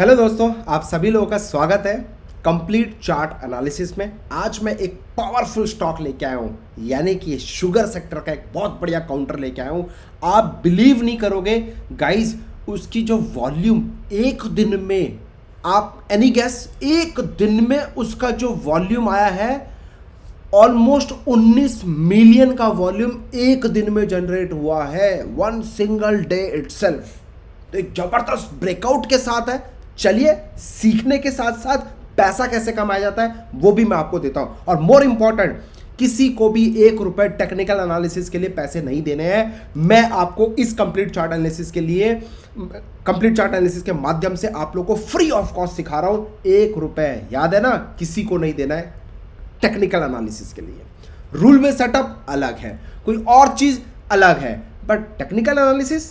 Hello दोस्तों, आप सभी लोगों का स्वागत है कंप्लीट चार्ट एनालिसिस में। आज मैं एक पावरफुल स्टॉक लेके आया हूँ, यानी कि शुगर सेक्टर का एक बहुत बढ़िया काउंटर लेके आया हूँ। आप बिलीव नहीं करोगे गाइस, उसकी जो वॉल्यूम एक दिन में, आप एनी गैस, एक दिन में उसका जो वॉल्यूम आया है ऑलमोस्ट 19 मिलियन का वॉल्यूम एक दिन में जनरेट हुआ है, वन सिंगल डे इटसेल्फ। तो एक जबरदस्त ब्रेकआउट के साथ है। चलिए सीखने के साथ साथ पैसा कैसे कमाया जाता है वो भी मैं आपको देता हूं। और मोर इंपॉर्टेंट, किसी को भी ₹1 टेक्निकल एनालिसिस के लिए पैसे नहीं देने हैं। मैं आपको इस कंप्लीट चार्ट एनालिसिस के लिए, कंप्लीट चार्ट एनालिसिस के माध्यम से आप लोगों को फ्री ऑफ कॉस्ट सिखा रहा हूं। ₹1, याद है ना, किसी को नहीं देना है टेक्निकल एनालिसिस के लिए। रूल में सेटअप अलग है, कोई और चीज अलग है, बट टेक्निकल एनालिसिस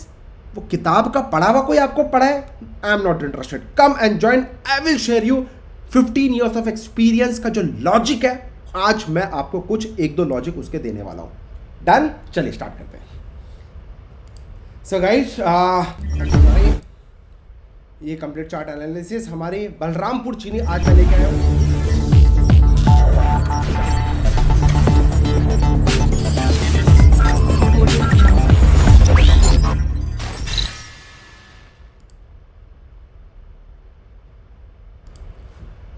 वो किताब का पढ़ा हुआ कोई आपको पढ़ाए, I am not interested. Come and join, I will share you 15 years of experience का जो लॉजिक है। आज मैं आपको कुछ एक दो लॉजिक उसके देने वाला हूं। डन, चलिए स्टार्ट करते हैं। सो गाइस, ये कंप्लीट चार्ट एनालिसिस हमारी बलरामपुर चीनी आज मैं लेके आया हूं।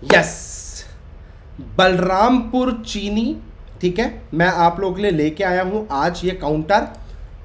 यस, बलरामपुर चीनी, ठीक है, मैं आप लोगों के लिए लेके आया हूं आज ये काउंटर।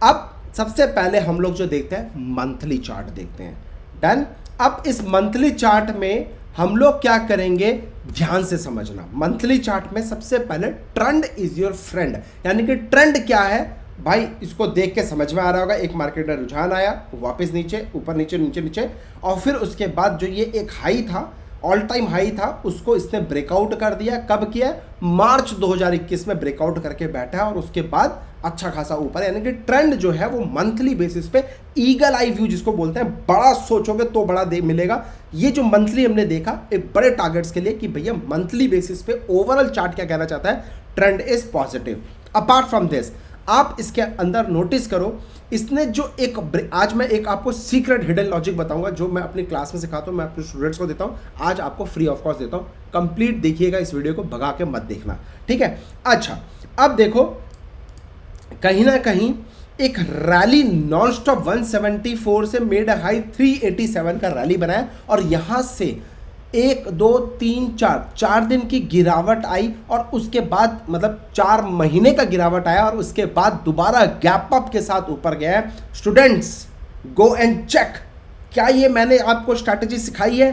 अब सबसे पहले हम लोग जो देखते हैं मंथली चार्ट देखते हैं। डन। अब इस मंथली चार्ट में हम लोग क्या करेंगे, ध्यान से समझना। मंथली चार्ट में सबसे पहले ट्रेंड इज योर फ्रेंड, यानी कि ट्रेंड क्या है भाई, इसको देख के समझ में आ रहा होगा। एक मार्केट में रुझान आया, वापस नीचे, ऊपर नीचे, नीचे नीचे, और फिर उसके बाद जो ये एक हाई था, ऑल टाइम हाई था, उसको इसने ब्रेकआउट कर दिया। कब किया? मार्च 2021 में ब्रेकआउट करके बैठा, और उसके बाद अच्छा खासा ऊपर, यानी कि ट्रेंड जो है वो मंथली बेसिस पे, ईगल आई व्यू जिसको बोलते हैं, बड़ा सोचोगे तो बड़ा दे मिलेगा। ये जो मंथली हमने देखा एक बड़े टारगेट्स के लिए कि भैया मंथली बेसिस पे ओवरऑल चार्ट क्या कहना चाहता है, trend is positive. Apart from this, आप इसके अंदर नोटिस करो, इसने जो एक, आज मैं एक आपको सीक्रेट हिडन लॉजिक बताऊंगा जो मैं अपनी क्लास में सिखाता हूं, मैं अपने स्टूडेंट्स को देता हूं। आज आपको फ्री ऑफ कॉस्ट देता हूं, कंप्लीट देखिएगा इस वीडियो को, भगा के मत देखना, ठीक है। अच्छा, अब देखो, कहीं ना कहीं एक रैली नॉन स्टॉप 174 से मेड हाई 387 का रैली बनाया, और यहां से 1 2 3 4 दिन की गिरावट आई, और उसके बाद मतलब 4 महीने का गिरावट आया, और उसके बाद दोबारा गैप अप के साथ ऊपर गया है। स्टूडेंट्स, गो एंड चेक, क्या ये मैंने आपको स्ट्रैटेजी सिखाई है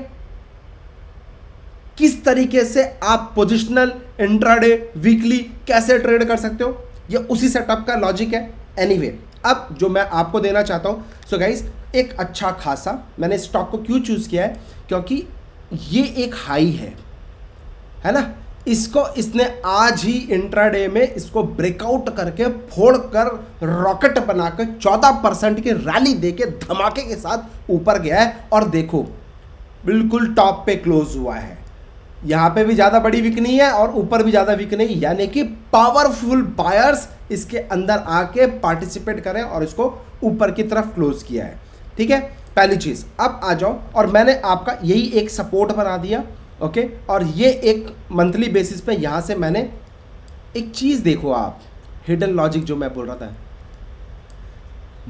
किस तरीके से आप पोजिशनल, इंट्राडे, वीकली कैसे ट्रेड कर सकते हो, ये उसी सेटअप का लॉजिक है। एनीवे, अब जो मैं आपको देना चाहता हूं, सो गाइस, एक अच्छा खासा, मैंने स्टॉक को क्यों चूज किया है, क्योंकि ये एक हाई है ना, इसको इसने आज ही इंट्राडे में इसको ब्रेकआउट करके फोड़कर रॉकेट बनाकर 14% की रैली देके धमाके के साथ ऊपर गया है, और देखो बिल्कुल टॉप पे क्लोज हुआ है। यहां पे भी ज्यादा बड़ी वीक नहीं है और ऊपर भी ज्यादा वीक नहीं, यानी कि पावरफुल बायर्स इसके अंदर आके पार्टिसिपेट करें और इसको ऊपर की तरफ क्लोज किया है, ठीक है। पहली चीज, अब आ जाओ, और मैंने आपका यही एक सपोर्ट बना दिया, ओके। और ये एक मंथली बेसिस पे यहां से मैंने एक चीज, देखो आप, हिडन लॉजिक जो मैं बोल रहा था,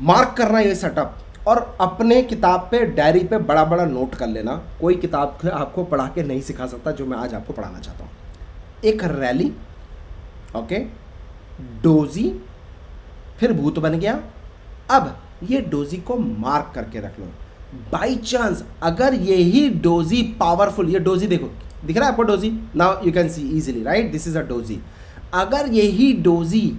मार्क करना ये सेटअप, और अपने किताब पे, डायरी पे बड़ा बड़ा नोट कर लेना। कोई किताब आपको पढ़ा के नहीं सिखा सकता जो मैं आज आपको पढ़ाना चाहता हूं। एक रैली, ओके, डोजी, फिर भूत बन गया। अब ये डोजी को मार्क करके रख लो। बाई चांस अगर यही डोजी पावरफुल, ये डोजी देखो, दिख रहा है आपको doji, now you can see easily, right, this is a doji. अगर यही डोजी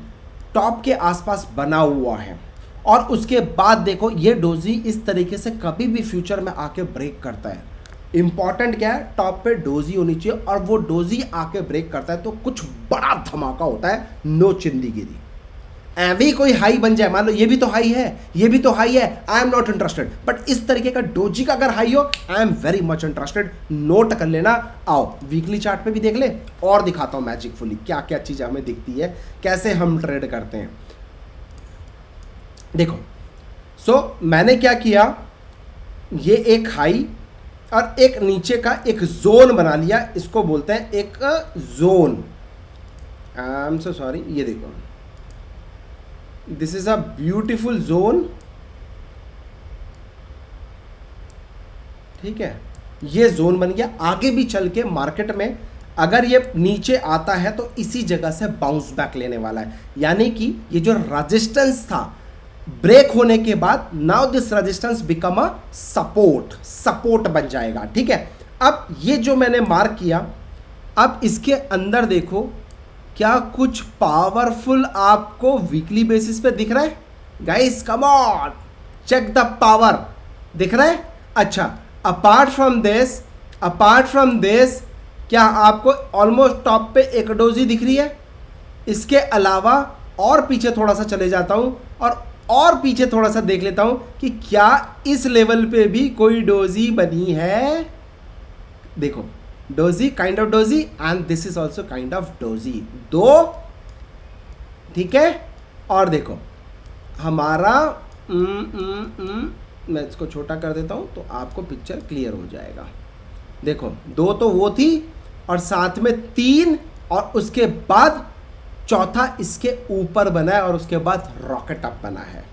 टॉप के आसपास बना हुआ है, और उसके बाद देखो ये डोजी इस तरीके से कभी भी फ्यूचर में आके ब्रेक करता है, इंपॉर्टेंट क्या है, टॉप पे डोजी होनी चाहिए, और वो डोजी आके ब्रेक करता है तो कुछ बड़ा धमाका होता है, नो चिंदीगिरी। ऐवी कोई हाई बन जाए, मान लो ये भी तो हाई है, ये भी तो हाई है, I am not interested, but इस तरीके का डोजी का अगर हाई हो, I am very much interested, note कर लेना। आओ वीकली चार्ट पे भी देख ले, और दिखाता हूं मैजिकफुली क्या क्या चीजें हमें दिखती है, कैसे हम ट्रेड करते हैं। देखो, सो मैंने क्या किया, ये एक हाई और एक नीचे का एक जोन बना लिया, इसको बोलते हैं एक zone. I am so sorry, ये देखो, this is a beautiful zone, ठीक है, ये जोन बन गया। आगे भी चल के मार्केट में अगर ये नीचे आता है तो इसी जगह से बाउंस बैक लेने वाला है, यानी कि ये जो रेजिस्टेंस था ब्रेक होने के बाद, now this resistance become a support बन जाएगा, ठीक है। अब ये जो मैंने मार्क किया, अब इसके अंदर देखो क्या कुछ पावरफुल आपको वीकली बेसिस पे दिख रहा है guys? Come on, check the power, दिख रहा है? अच्छा, अपार्ट फ्रॉम दिस क्या आपको ऑलमोस्ट टॉप पे एक डोजी दिख रही है? इसके अलावा और पीछे थोड़ा सा चले जाता हूं और पीछे थोड़ा सा देख लेता हूं कि क्या इस लेवल पे भी कोई डोजी बनी है। देखो, doji, kind of doji, and this is also kind of doji, दो, ठीक है। और देखो हमारा मैं इसको छोटा कर देता हूं तो आपको पिक्चर क्लियर हो जाएगा। देखो, दो तो वो थी और साथ में तीन, और उसके बाद चौथा इसके ऊपर बना है और उसके बाद रॉकेट अप बना है।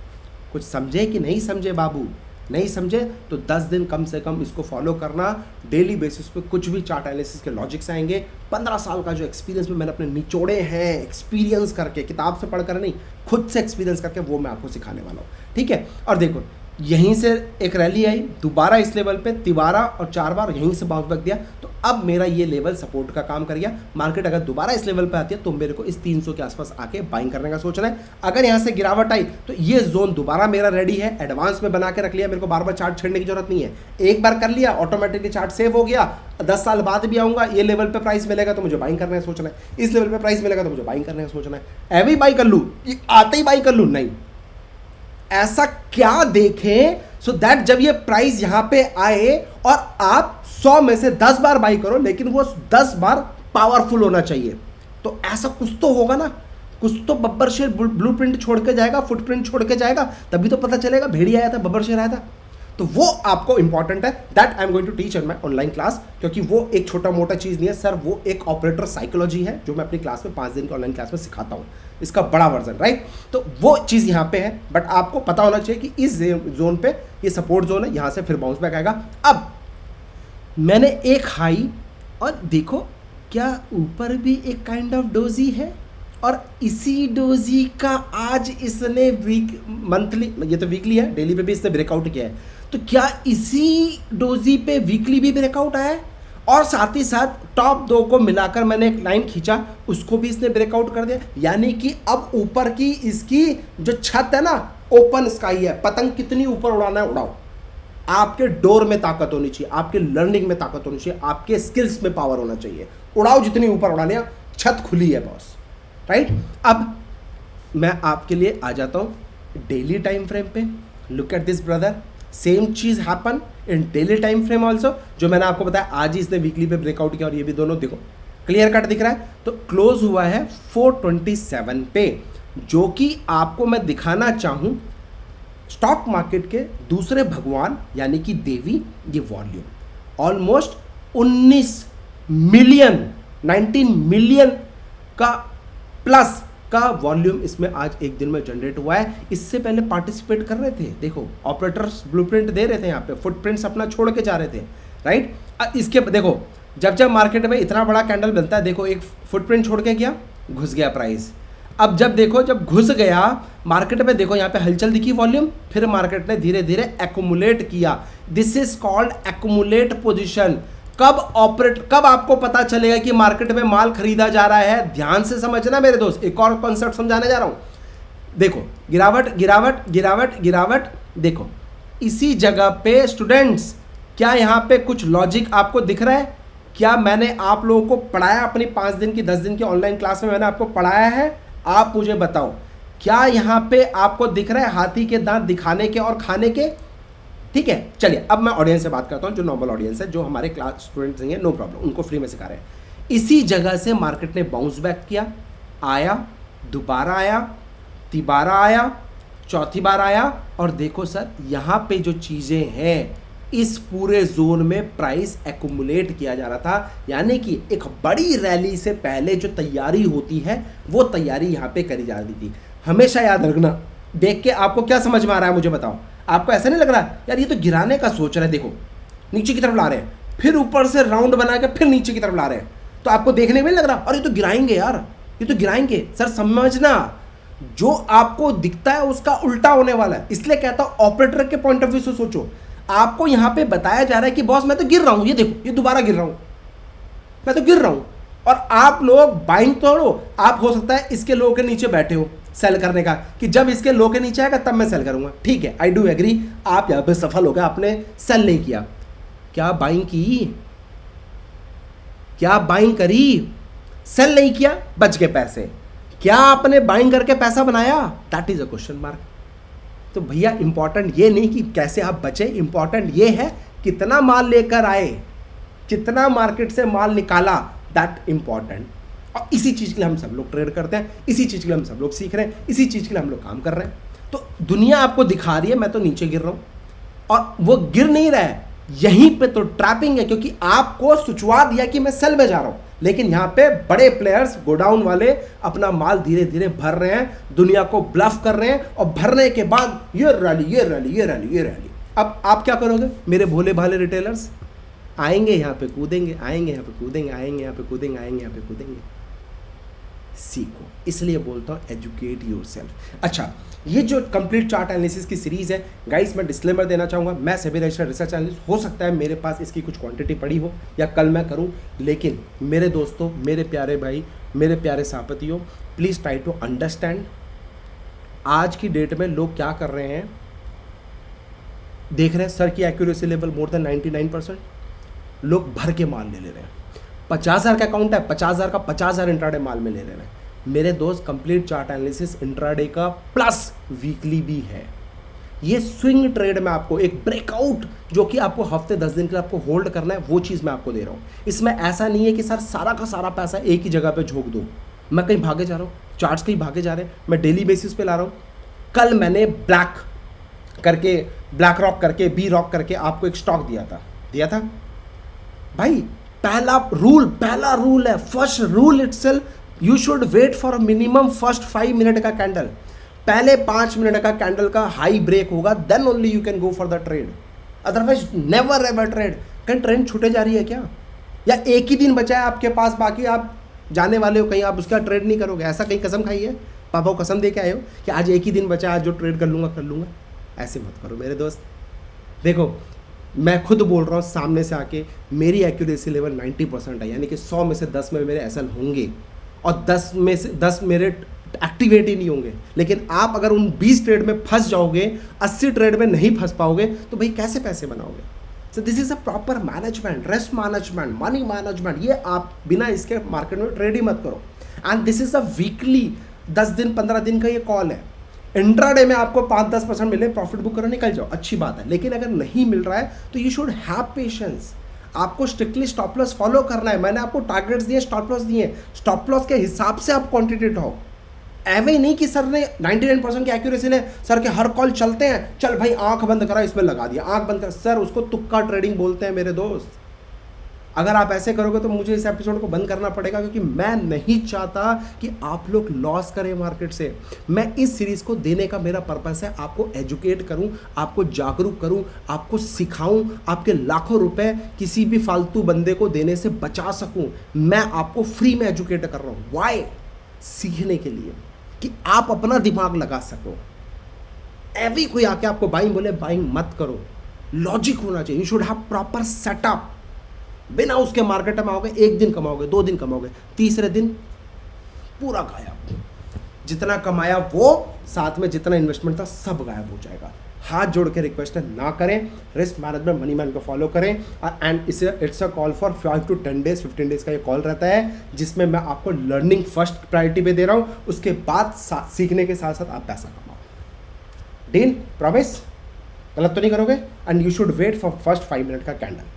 कुछ समझे कि नहीं समझे बाबू? नहीं समझे तो 10 दिन कम से कम इसको फॉलो करना। डेली बेसिस पे कुछ भी चार्ट एनालिसिस के लॉजिक्स आएंगे। 15 साल का जो एक्सपीरियंस में मैंने अपने निचोड़े हैं, एक्सपीरियंस करके, किताब से पढ़कर नहीं, खुद से एक्सपीरियंस करके, वो मैं आपको सिखाने वाला हूँ, ठीक है। और देखो, यहीं से एक रैली आई, दोबारा इस लेवल पे तिबारा और 4 बार यहीं से बाउंस बैक दिया, तो अब मेरा ये लेवल सपोर्ट का काम कर गया। मार्केट अगर दोबारा इस लेवल पे आती है तो मेरे को इस 300 के आसपास आके बाइंग करने का सोचना है। अगर यहाँ से गिरावट आई तो ये जोन दोबारा मेरा रेडी है, एडवांस में बना के रख लिया, मेरे को बार बार चार्ट छेड़ने की जरूरत नहीं है। एक बार कर लिया, ऑटोमेटिकली चार्ट सेव हो गया। 10 साल बाद भी आऊंगा, ये लेवल पे प्राइस मिलेगा तो मुझे बाइंग करने का सोचना है, इस लेवल पे प्राइस मिलेगा तो मुझे बाइंग करने का सोचना है। एवरी बाई कर लूँ, आते ही बाई कर लूँ? नहीं, ऐसा क्या देखें सो दैट जब ये प्राइस यहां पे आए और आप 100 में से 10 बार बाई करो, लेकिन वो 10 बार पावरफुल होना चाहिए। तो ऐसा कुछ तो होगा ना, कुछ तो बब्बर शेर ब्लूप्रिंट छोड़ के जाएगा, फुटप्रिंट छोड़ के जाएगा, तभी तो पता चलेगा भेड़िया आया था, बब्बर शेर आया था। तो वो आपको इंपॉर्टेंट है, that I am going to teach in my online class, क्योंकि वो एक छोटा मोटा चीज़ नहीं है सर, वो एक ऑपरेटर साइकोलॉजी है जो मैं अपनी क्लास में 5 दिन की ऑनलाइन क्लास में सिखाता हूँ, इसका बड़ा वर्जन, राइट। तो वो चीज़ यहाँ पे है, बट आपको पता होना चाहिए कि इस जोन पे ये सपोर्ट जोन है, यहाँ से फिर बाउंस बैक आएगा। अब मैंने एक हाई, और देखो क्या ऊपर भी एक काइंड ऑफ डोजी है, और इसी डोजी का आज इसने मंथली, ये तो वीकली है, डेली पे भी इसने ब्रेकआउट किया है, तो क्या इसी डोजी पे वीकली भी ब्रेकआउट आया है? और साथ ही साथ टॉप 2 को मिलाकर मैंने एक लाइन खींचा, उसको भी इसने ब्रेकआउट कर दिया, यानी कि अब ऊपर की इसकी जो छत है ना, ओपन स्काई है, पतंग कितनी ऊपर उड़ाना है उड़ाओ। आपके डोर में ताकत होनी चाहिए, आपके लर्निंग में ताकत होनी चाहिए, आपके स्किल्स में पावर होना चाहिए, उड़ाओ जितनी ऊपर उड़ाने, छत खुली है बॉस, राइट। अब मैं आपके लिए आ जाता हूं डेली टाइम फ्रेम पे। Look at this brother, same चीज happen in daily time frame also, जो मैंने आपको बताया आज ही इसने वीकली पे ब्रेकआउट किया, और ये भी दोनों देखो क्लियर कट दिख रहा है। तो क्लोज हुआ है 427 पे, जो कि आपको मैं दिखाना चाहूं स्टॉक मार्केट के दूसरे भगवान यानी कि देवी, ये वॉल्यूम ऑलमोस्ट 19 मिलियन का प्लस का वॉल्यूम इसमें आज एक दिन में जनरेट हुआ है। इससे पहले पार्टिसिपेट कर रहे थे, देखो ऑपरेटर्स ब्लूप्रिंट दे रहे थे, यहाँ पे फुटप्रिंट्स अपना छोड़ के जा रहे थे, राइट। इसके देखो जब मार्केट में इतना बड़ा कैंडल बनता है, देखो एक फुटप्रिंट छोड़ के गया, घुस गया प्राइस। अब जब घुस गया मार्केट में, देखो यहाँ पे हलचल दिखी वॉल्यूम, फिर मार्केट ने धीरे धीरे एक्यूमुलेट किया। This is called accumulate position. कब आपको पता चलेगा कि मार्केट में माल खरीदा जा रहा है? ध्यान से समझना मेरे दोस्त, एक और कॉन्सेप्ट समझाने जा रहा हूं। देखो गिरावट, देखो इसी जगह पे स्टूडेंट्स, क्या यहां पे कुछ लॉजिक आपको दिख रहा है? क्या मैंने आप लोगों को पढ़ाया अपनी 5 दिन की 10 दिन की ऑनलाइन क्लास में? मैंने आपको पढ़ाया है? आप मुझे बताओ, क्या यहां पे आपको दिख रहा है हाथी के दांत दिखाने के और खाने के? ठीक है, चलिए अब मैं ऑडियंस से बात करता हूं, जो नॉर्मल ऑडियंस है, जो हमारे क्लास स्टूडेंट्स नहीं है, नो प्रॉब्लम, उनको फ्री में सिखा रहे हैं। इसी जगह से मार्केट ने बाउंस बैक किया, आया, दोबारा आया, तिबारा आया, चौथी बार आया, और देखो सर यहाँ पे जो चीज़ें हैं इस पूरे जोन में प्राइस एक्यूमुलेट किया जा रहा था, यानी कि एक बड़ी रैली से पहले जो तैयारी होती है वो तैयारी यहाँ पे करी जा रही थी। हमेशा याद रखना, देख के आपको क्या समझ में आ रहा है मुझे बताओ, आपको ऐसा नहीं लग रहा यार ये तो गिराने का सोच रहा है, देखो नीचे की तरफ ला रहे हैं, फिर ऊपर से राउंड बना के फिर नीचे की तरफ ला रहे हैं, तो आपको देखने में नहीं लग रहा और ये तो गिराएंगे यार, ये तो गिराएंगे। सर समझना, जो आपको दिखता है उसका उल्टा होने वाला है। इसलिए कहता हूं ऑपरेटर के पॉइंट ऑफ व्यू से सोचो। आपको यहां पे बताया जा रहा है कि बॉस मैं तो गिर रहा हूं, ये देखो ये दोबारा गिर रहा हूं, मैं तो गिर रहा हूं, और आप लोग बाइंग तोड़ो। आप हो सकता है इसके लो के नीचे बैठे हो सेल करने का, कि जब इसके लो के नीचे आएगा तब मैं सेल करूंगा, ठीक है, आई डू एग्री, आप यहां पे सफल हो गए, आपने सेल नहीं किया। क्या बाइंग की, क्या बाइंग करी, सेल नहीं किया, बच गए पैसे। क्या आपने बाइंग करके पैसा बनाया, that is a question mark. तो भैया इंपॉर्टेंट ये नहीं कि कैसे आप बचे, इंपॉर्टेंट ये है कितना माल लेकर आए, कितना मार्केट से माल निकाला, दैट इंपॉर्टेंट। और इसी चीज के लिए हम सब लोग ट्रेड करते हैं, इसी चीज के लिए हम सब लोग सीख रहे हैं, इसी चीज के लिए हम लोग काम कर रहे हैं। तो दुनिया आपको दिखा रही है मैं तो नीचे गिर रहा हूं, और वो गिर नहीं रहा है, यहीं पे तो ट्रैपिंग है, क्योंकि आपको सुचवा दिया कि मैं सेल में जा रहा हूं, लेकिन यहां पे बड़े प्लेयर्स गोडाउन वाले अपना माल धीरे धीरे भर रहे हैं, दुनिया को ब्लफ कर रहे हैं, और भरने के बाद ये रैली ये रैली ये रैली ये रैली। अब आप क्या करोगे मेरे भोले भाले रिटेलर्स, आएंगे यहां पे कूदेंगे, आएंगे यहां पे कूदेंगे, आएंगे यहां पे कूदेंगे, आएंगे यहां पे कूदेंगे। सीखो, इसलिए बोलता हूँ एजुकेट योरसेल्फ। अच्छा, ये जो कंप्लीट चार्ट एनालिसिस की सीरीज है गाइस, मैं डिस्क्लेमर देना चाहूँगा, मैं सेबी रजिस्टर्ड रिसर्च एनालिस्ट, हो सकता है मेरे पास इसकी कुछ क्वांटिटी पड़ी हो या कल मैं करूँ, लेकिन मेरे दोस्तों, मेरे प्यारे भाई, मेरे प्यारे सापतियों, प्लीज़ ट्राई टू अंडरस्टैंड आज की डेट में लोग क्या कर रहे हैं। देख रहे हैं सर की एक्यूरेसी लेवल मोर देन 99%, लोग भर के माल ले रहे हैं। 50,000 का अकाउंट है, 50,000 का 50,000 इंट्राडे माल में ले रहे हैं। मेरे दोस्त कंप्लीट चार्ट एनालिसिस इंट्राडे का प्लस वीकली भी है। ये स्विंग ट्रेड में आपको एक ब्रेकआउट जो कि आपको हफ्ते 10 दिन के लिए आपको होल्ड करना है, वो चीज़ मैं आपको दे रहा हूँ। इसमें ऐसा नहीं है कि सर सारा का सारा पैसा एक ही जगह पे झोंक दो, मैं कहीं भागे जा रहा हूँ, चार्ट्स कहीं भागे जा रहे हैं, मैं डेली बेसिस पे ला रहा हूँ। कल मैंने ब्लैक रॉक करके बी रॉक करके आपको एक स्टॉक दिया था भाई। पहला रूल है, first rule itself, you should wait for minimum first 5 minute का कैंडल। पहले 5 मिनट का कैंडल का हाई ब्रेक होगा, then only you can go for the trade, otherwise never ever trade. कहीं ट्रेंड छूटे जा रही है क्या, या एक ही दिन बचा है आपके पास, बाकी आप जाने वाले हो कहीं, आप उसका ट्रेड नहीं करोगे? ऐसा कहीं कसम खाई है, पापा को कसम दे के आए हो कि आज एक ही दिन बचा है, आज जो ट्रेड कर लूँगा? ऐसे मत करो मेरे दोस्त। देखो मैं खुद बोल रहा हूँ सामने से आके, मेरी एक्यूरेसी लेवल 90% है, यानी कि 100 में से 10 में मेरे एसएल होंगे और 10 में से 10 मेरे एक्टिवेट ही नहीं होंगे। लेकिन आप अगर उन 20 ट्रेड में फंस जाओगे, 80 ट्रेड में नहीं फंस पाओगे, तो भाई कैसे पैसे बनाओगे? So this is a proper management, risk management, money management. ये आप बिना इसके मार्केट में ट्रेड ही मत करो। And this is a weekly 10 दिन 15 दिन का ये कॉल है। इंट्राडे में आपको 5-10% मिले, प्रॉफिट बुक करो, निकल जाओ, अच्छी बात है। लेकिन अगर नहीं मिल रहा है तो यू शुड हैव पेशेंस। आपको स्ट्रिक्टली स्टॉप लॉस फॉलो करना है। मैंने आपको टारगेट्स दिए, स्टॉप लॉस दिए, स्टॉप लॉस के हिसाब से आप क्वांटिटी उठाओ। ऐवे ही नहीं कि सर ने 99% की एक्यूरेसी ले, सर के हर कॉल चलते हैं, चल भाई आंख बंद करा इसमें लगा दिया, आंख बंद कर, सर उसको तुक्का ट्रेडिंग बोलते हैं मेरे दोस्त। अगर आप ऐसे करोगे तो मुझे इस एपिसोड को बंद करना पड़ेगा, क्योंकि मैं नहीं चाहता कि आप लोग लॉस करें मार्केट से। मैं इस सीरीज को देने का मेरा पर्पस है, आपको एजुकेट करूं, आपको जागरूक करूं, आपको सिखाऊं, आपके लाखों रुपए किसी भी फालतू बंदे को देने से बचा सकूं। मैं आपको फ्री में एजुकेट कर रहा हूं। व्हाई? सीखने के लिए, कि आप अपना दिमाग लगा सको। एवरी कोई आके आपको बाइंग बोले, बाइंग मत करो। लॉजिक होना चाहिए, you should have proper setup. बिना उसके मार्केट में आओगे, 1 दिन कमाओगे, 2 दिन कमाओगे, तीसरे दिन पूरा गायब। जितना कमाया वो, साथ में जितना इन्वेस्टमेंट था, सब गायब हो जाएगा। हाथ जोड़ के रिक्वेस्ट है, ना करें। रिस्क मैनेजमेंट मनी मैन को फॉलो करें। And it's a call for 5 to 10 days, 15 days का ये कॉल रहता है, जिसमें मैं आपको लर्निंग फर्स्ट प्रायोरिटी पे दे रहा हूँ। उसके बाद सीखने के साथ साथ आप पैसा कमाओ। डील? प्रॉमिस? गलत तो नहीं करोगे? And you should wait for first 5 minute का कैंडल।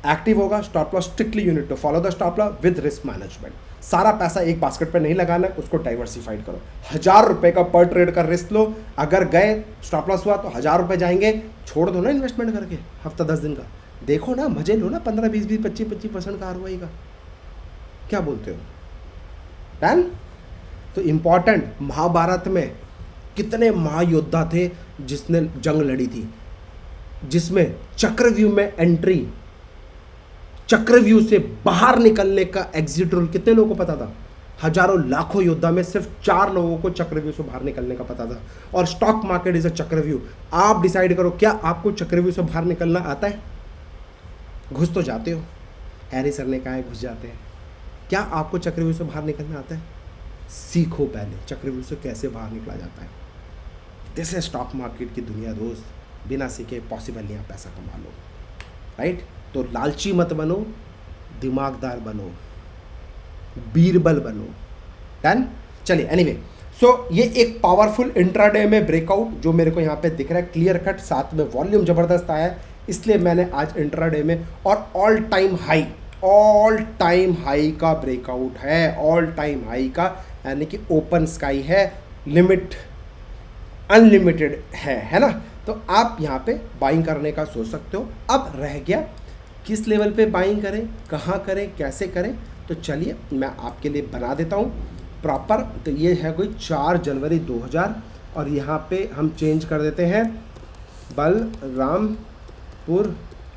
एक्टिव होगा stop loss, strictly you need to follow the stop loss with risk management. सारा पैसा एक बास्केट पे नहीं लगाना है, उसको डाइवर्सिफाइड करो। 1000 रुपये का पर ट्रेड का रिस्क लो, अगर गए स्टॉप लॉस हुआ तो 1000 रुपये जाएंगे, छोड़ दो ना इन्वेस्टमेंट करके हफ्ता 10 दिन का, देखो ना मजे लो ना 15 20 20 25 25% का ROI का, क्या बोलते हो? डन। तो इम्पॉर्टेंट, महाभारत में कितने महायोद्धा थे जिसने जंग लड़ी थी, जिसमें चक्रव्यूह में एंट्री, चक्रव्यूह से बाहर निकलने का एग्जिट रूल कितने लोगों को पता था? हजारों लाखों योद्धा में सिर्फ 4 लोगों को चक्रव्यूह से बाहर निकलने का पता था। और स्टॉक मार्केट इज अ चक्रव्यूह। आप डिसाइड करो, क्या आपको चक्रव्यूह से बाहर निकलना आता है? घुस तो जाते हो, हैरी सर ने कहा है घुस जाते हैं। क्या आपको चक्रव्यूह से बाहर निकलना आता है? सीखो पहले चक्रव्यूह से कैसे बाहर निकला जाता है। दिस है स्टॉक मार्केट की दुनिया दोस्त, बिना सीखे पॉसिबल नहीं आप पैसा कमा लो, राइट? तो लालची मत बनो, दिमागदार बनो, बीरबल बनो। डन। चलिए एनीवे, सो ये एक पावरफुल इंट्राडे में ब्रेकआउट जो मेरे को यहाँ पे दिख रहा है, क्लियर कट, साथ में वॉल्यूम जबरदस्त आया है, इसलिए मैंने आज इंट्राडे में, और ऑल टाइम हाई का ब्रेकआउट है, ऑल टाइम हाई का, यानी कि ओपन स्काई है, लिमिट अनलिमिटेड है ना? तो आप यहाँ पे बाइंग करने का सोच सकते हो। अब रह गया किस लेवल पे बाइंग करें, कहाँ करें, कैसे करें, तो चलिए मैं आपके लिए बना देता हूँ प्रॉपर। तो ये है कोई 4 जनवरी 2000, और यहाँ पे हम चेंज कर देते हैं बलरामपुर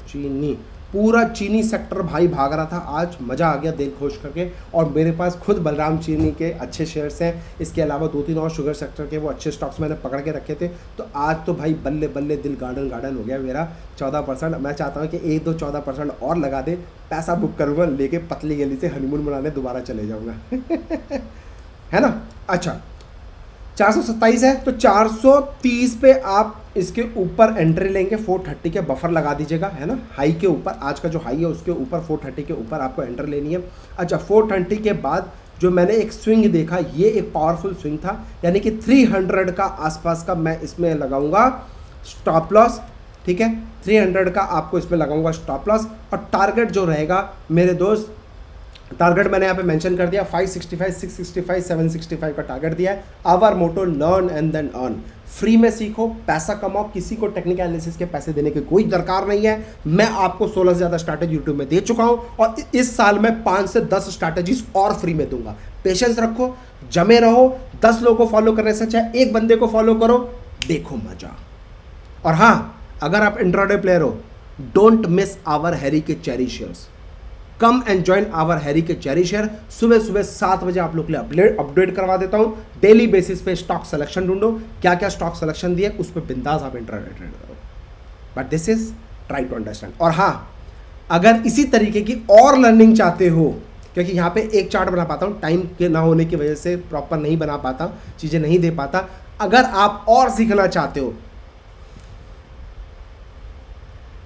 चीनी। पूरा चीनी सेक्टर भाई भाग रहा था आज, मज़ा आ गया दिल खुश करके। और मेरे पास खुद बलराम चीनी के अच्छे शेयर्स हैं, इसके अलावा 2-3 और शुगर सेक्टर के वो अच्छे स्टॉक्स मैंने पकड़ के रखे थे। तो आज तो भाई बल्ले बल्ले दिल गार्डन हो गया मेरा। 14%, मैं चाहता हूँ कि 1-2 14% और लगा दे, पैसा बुक करूँगा, लेके पतली गली से हनीमून मनाने दोबारा चले जाऊँगा है ना? अच्छा, 427 है तो 430 पे आप इसके ऊपर एंट्री लेंगे, 430 के बफर लगा दीजिएगा, है ना? हाई के ऊपर, आज का जो हाई है उसके ऊपर 430 के ऊपर आपको एंट्री लेनी है। अच्छा, 430 के बाद जो मैंने एक स्विंग देखा, ये एक पावरफुल स्विंग था, यानी कि 300 का आसपास का मैं इसमें लगाऊंगा स्टॉप लॉस, ठीक है? 300 का आपको इसमें लगाऊंगा स्टॉप लॉस। और टारगेट जो रहेगा मेरे दोस्त, टारगेट मैंने यहाँ पे मेंशन कर दिया, 565, 665, 765 का टारगेट दिया है। Our motto, learn and then earn. Free में सीखो, पैसा कमाओ, किसी को टेक्निकल एनालिसिस के पैसे देने की कोई दरकार नहीं है। मैं आपको 16 से ज़्यादा स्ट्रैटेजी यूट्यूब में दे चुका हूँ, और इस साल में 5 से 10 स्ट्रैटेजीज और फ्री में दूंगा। पेशेंस रखो, जमे रहो, 10 लोगों को फॉलो करने से चाहे एक बंदे को फॉलो करो, देखो मजा। और हाँ, अगर आप इंट्राडे प्लेयर हो, डोंट मिस आवर हैरी के cherry shares. Come and join our Harry के चेरी शेयर। सुबह सुबह 7 बजे आप लोग के लिए अपडेट करवा देता हूं। डेली बेसिस पे स्टॉक सिलेक्शन ढूंढो, क्या क्या स्टॉक सिलेक्शन दिए, उस पर बिंदास आप इंट्राडे ट्रेड करो। But this is try to understand. और हाँ, अगर इसी तरीके की और लर्निंग चाहते हो, क्योंकि यहाँ पे एक चार्ट बना पाता हूँ, टाइम के ना होने की वजह से प्रॉपर नहीं बना पाता, चीज़ें नहीं दे पाता। अगर आप और सीखना चाहते हो,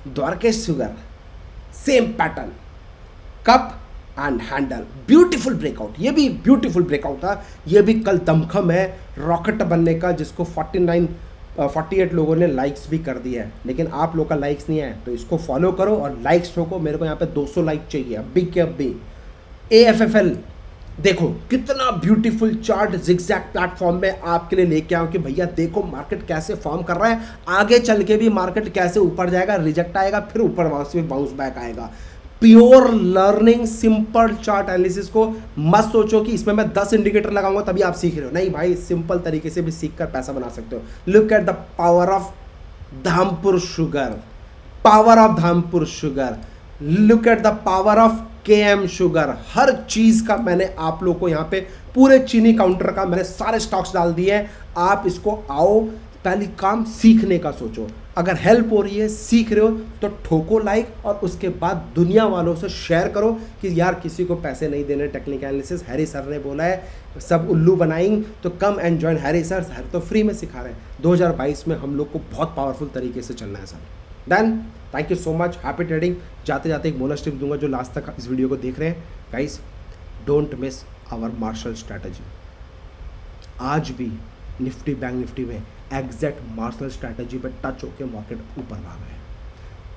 Dwarkesh sugar, same pattern, cup and handle, beautiful breakout. ये भी ब्यूटीफुल ब्रेकआउट था, ये भी कल दमखम है रॉकेट बनने का, जिसको 48 लोगों ने लाइक्स भी कर दिया है। लेकिन आप लोग का लाइक्स नहीं है, तो इसको फॉलो करो और लाइक्स ठोको। मेरे को यहाँ पे 200 लाइक चाहिए अभी के अभी। AFFL देखो कितना ब्यूटीफुल चार्ट जिगजैग प्लेटफॉर्म में आपके लिए लेके आऊँ कि भैया देखो मार्केट कैसे फॉर्म कर रहा है, आगे चल के भी मार्केट कैसे ऊपर जाएगा, रिजेक्ट आएगा, फिर ऊपर बाउंस बैक आएगा। Pure learning, simple chart analysis को मत सोचो कि इसमें मैं 10 इंडिकेटर लगाऊंगा तभी आप सीख रहे हो। नहीं भाई, सिंपल तरीके से भी सीख कर पैसा बना सकते हो। Look at the power of Dhampur sugar, power of Dhampur sugar, look at the power of KM sugar. हर चीज का मैंने आप लोग को यहाँ पे, पूरे चीनी काउंटर का मैंने सारे स्टॉक्स डाल दिए हैं। आप इसको आओ, पहली काम सीखने का सोचो। अगर हेल्प हो रही है, सीख रहे हो, तो ठोको लाइक, और उसके बाद दुनिया वालों से शेयर करो कि यार किसी को पैसे नहीं देने टेक्निकल एनालिसिस, हैरी सर ने बोला है, सब उल्लू बनाएंगे, तो come and join Harry sir तो फ्री में सिखा रहे हैं। 2022 में हम लोग को बहुत पावरफुल तरीके से चलना है sir. Done. Thank you so much, happy trading. जाते जाते एक बोनस टिप दूंगा जो लास्ट तक इस वीडियो को देख रहे हैं। Guys, don't miss our Marshal strategy. आज भी निफ्टी, बैंक निफ्टी में एग्जैक्ट मार्शल स्ट्रैटेजी पे टच होकर मार्केट ऊपर भागा है।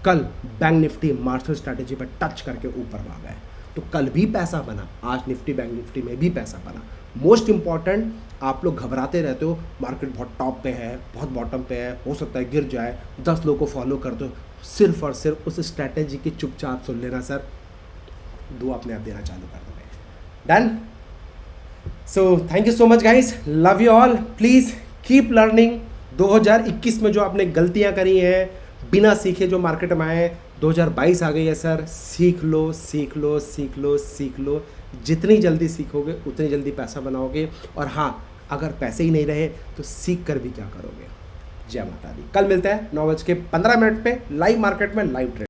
कल बैंक निफ्टी मार्शल स्ट्रैटेजी पे टच करके ऊपर भागा है। तो कल भी पैसा बना, आज निफ्टी बैंक निफ्टी में भी पैसा बना। मोस्ट इंपॉर्टेंट, आप लोग घबराते रहते हो, मार्केट बहुत टॉप पे है, बहुत बॉटम पे है, हो सकता है गिर जाए, 10 लोगों को फॉलो कर दो, सिर्फ और सिर्फ उस स्ट्रैटेजी की चुपचाप सुन लेना सर, दुआ अपने आप देना चालू कर दोगे। Done. So thank you so much guys, love you all, please keep learning. 2021 में जो आपने गलतियां करी हैं, बिना सीखे जो मार्केट में आए, 2022 आ गई है सर, सीख लो सीख लो सीख लो सीख लो, जितनी जल्दी सीखोगे उतनी जल्दी पैसा बनाओगे। और हाँ, अगर पैसे ही नहीं रहे तो सीख कर भी क्या करोगे। जय माता दी। कल मिलते हैं 9:15 पे लाइव मार्केट में, लाइव ट्रेड।